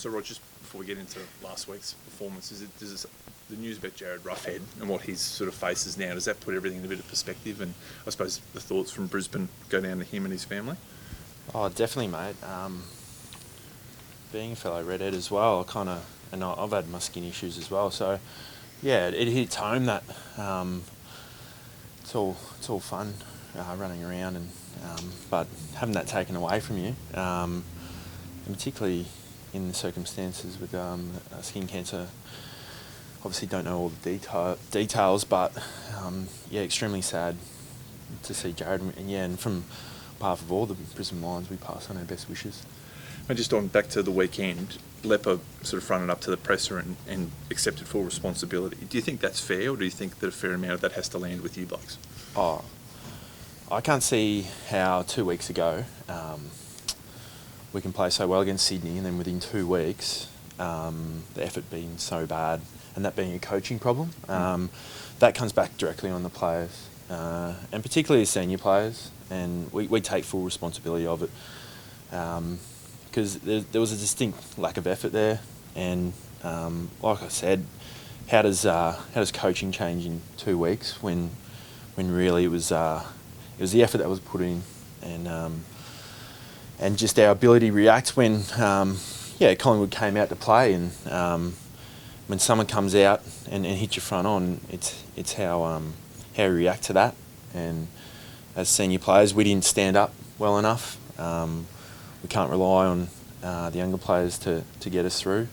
So, Rod, just before we get into last week's performance, the news about Jared Roughhead and what he sort of faces now, does that put everything in a bit of perspective? And I suppose the thoughts from Brisbane go down to him and his family? Oh, definitely, mate. Being a fellow redhead as well, and I've had my skin issues as well. So, yeah, it hits home that it's all fun running around, and but having that taken away from you, and particularly in the circumstances with skin cancer. Obviously, don't know all the details, but yeah, extremely sad to see Jared. And from behalf of all the Brisbane Lions, we pass on our best wishes. And just on back to the weekend, Leper sort of fronted up to the presser and accepted full responsibility. Do you think that's fair, or do you think that a fair amount of that has to land with you blokes? Oh, I can't see how 2 weeks ago we can play so well against Sydney, and then within 2 weeks the effort being so bad and that being a coaching problem. That comes back directly on the players, and particularly the senior players, and we take full responsibility of it. Because there was a distinct lack of effort there, and like I said, how does coaching change in 2 weeks when really it was the effort that was put in, and just our ability to react when Collingwood came out to play, and when someone comes out and hits your front on, it's how we react to that. And as senior players, we didn't stand up well enough. We can't rely on the younger players to get us through.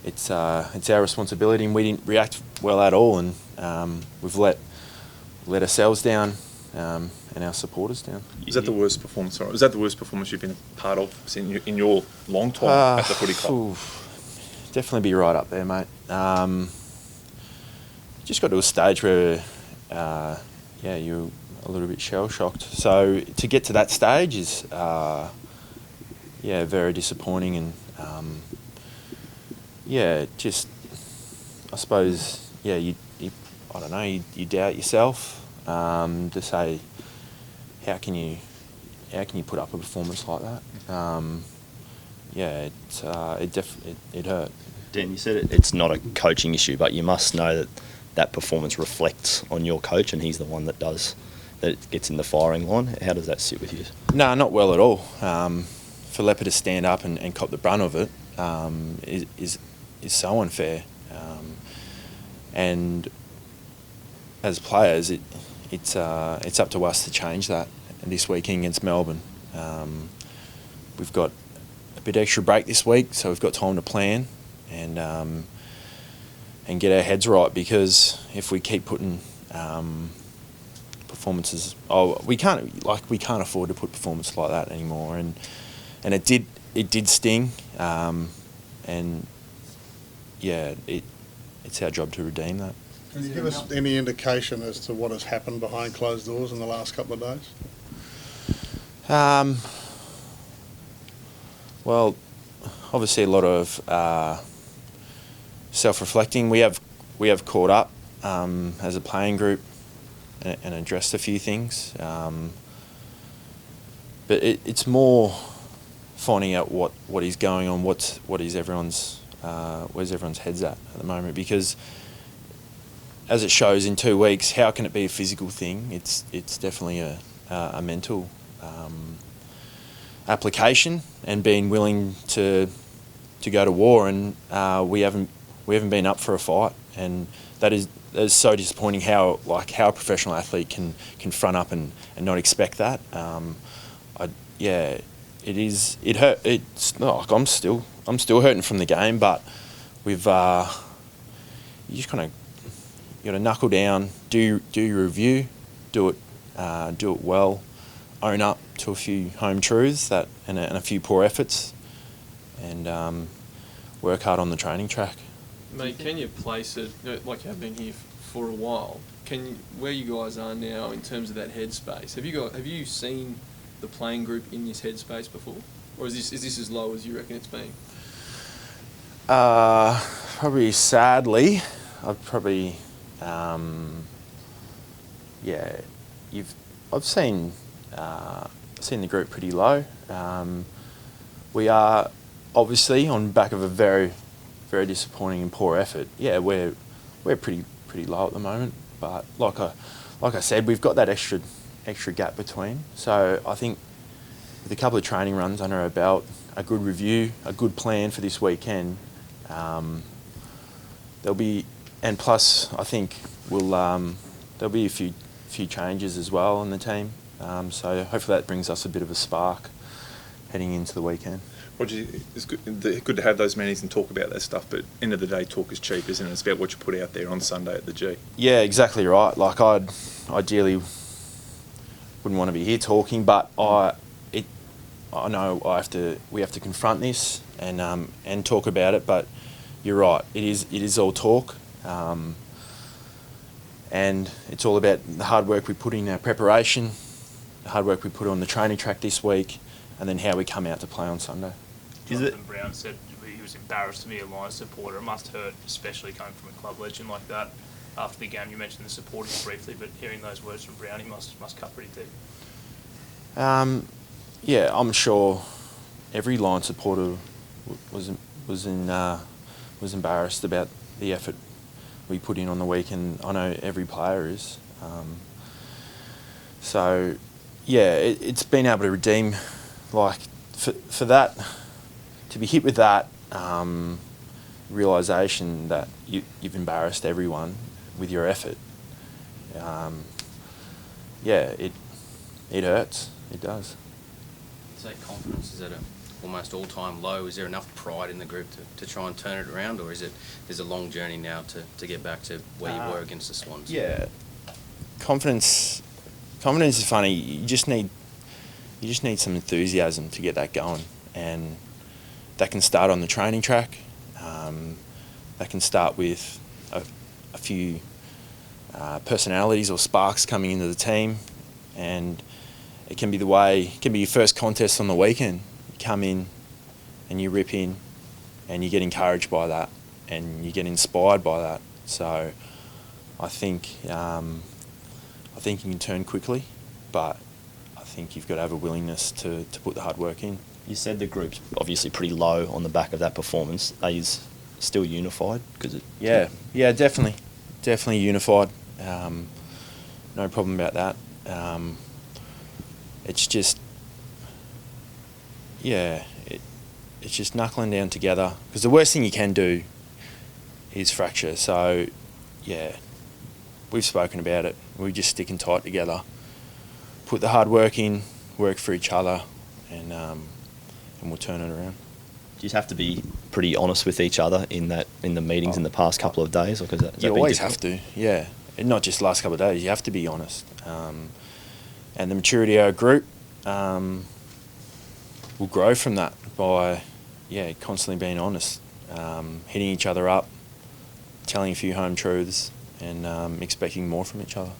It's our responsibility, and we didn't react well at all, and we've let ourselves down and our supporters down. Is that the worst performance? Or is that the worst performance you've been a part of in your long time at the footy club? Definitely be right up there, mate. Just got to a stage where you're a little bit shell shocked. So to get to that stage is very disappointing, and just I suppose you I don't know, you doubt yourself to say how can you put up a performance like that. It hurt. Dan, you said it's not a coaching issue, but you must know that performance reflects on your coach, and he's the one that gets in the firing line. How does that sit with you? No, not well at all. For Leper to stand up and cop the brunt of it is so unfair. And as players, it's up to us to change that. And this weekend against Melbourne, we've got a bit extra break this week, so we've got time to plan and get our heads right. Because if we keep putting performances, we can't afford to put performances like that anymore. And it did sting, it's our job to redeem that. Can you give us any indication as to what has happened behind closed doors in the last couple of days? Well, obviously a lot of self-reflecting. We have caught up as a playing group and addressed a few things, but it's more finding out what is going on, where's everyone's heads at the moment. Because as it shows in 2 weeks, how can it be a physical thing? It's definitely a mental application, and being willing to go to war. And we haven't been up for a fight, and that is so disappointing. How a professional athlete can front up and not expect that. It is. It hurt. It's like I'm still hurting from the game, but we've you just kind of got to knuckle down, do your review, do it well, own up to a few home truths and a few poor efforts, and work hard on the training track. Mate, can you place it, like you have been here for a while? Where you guys are now in terms of that headspace? Have you seen the playing group in this headspace before, or is this as low as you reckon it's been? Probably sadly, I've probably I've seen the group pretty low. We are obviously on back of a very, very disappointing and poor effort. Yeah, we're pretty low at the moment. But like I said, we've got that extra gap between. So I think with a couple of training runs under our belt, a good review, a good plan for this weekend, there'll be, and plus I think there'll be a few changes as well on the team. So hopefully that brings us a bit of a spark heading into the weekend. It's good to have those meetings and talk about that stuff, but end of the day, talk is cheap, isn't it? It's about what you put out there on Sunday at the G. Yeah, exactly right. Like I'd ideally wouldn't want to be here talking, but I know we have to confront this and talk about it. But you're right, it is all talk, and it's all about the hard work we put in our preparation, the hard work we put on the training track this week, and then how we come out to play on Sunday. Jonathan Brown said he was embarrassed to be a Lions supporter. It must hurt, especially coming from a club legend like that. After the game, you mentioned the supporters briefly, but hearing those words from Brown, he must cut pretty deep. Yeah, I'm sure every Lions supporter was embarrassed about the effort we put in on the week, and I know every player is. So, yeah, it's been able to redeem, like for that, to be hit with that realisation that you've embarrassed everyone with your effort. Yeah, it hurts. It does. So confidence is at an almost all-time low. Is there enough pride in the group to try and turn it around, or there's a long journey now to get back to where you were against the Swans? Yeah, confidence is funny. You just need some enthusiasm to get that going, and that can start on the training track. That can start with a few personalities or sparks coming into the team, and it can be your first contest on the weekend. You come in and you rip in, and you get encouraged by that, and you get inspired by that. So I think you can turn quickly, but I think you've got to have a willingness to put the hard work in. You said the group's obviously pretty low on the back of that performance. Are you still unified? Yeah, definitely unified. No problem about that. It's just, it's just knuckling down together, because the worst thing you can do is fracture. So, yeah, we've spoken about it. We're just sticking tight together, put the hard work in, work for each other, and we'll turn it around. Do you have to be pretty honest with each other in the meetings in the past couple of days? Or you always have to, yeah. And not just the last couple of days, you have to be honest. And the maturity of our group will grow from that by, constantly being honest, hitting each other up, telling a few home truths, and expecting more from each other.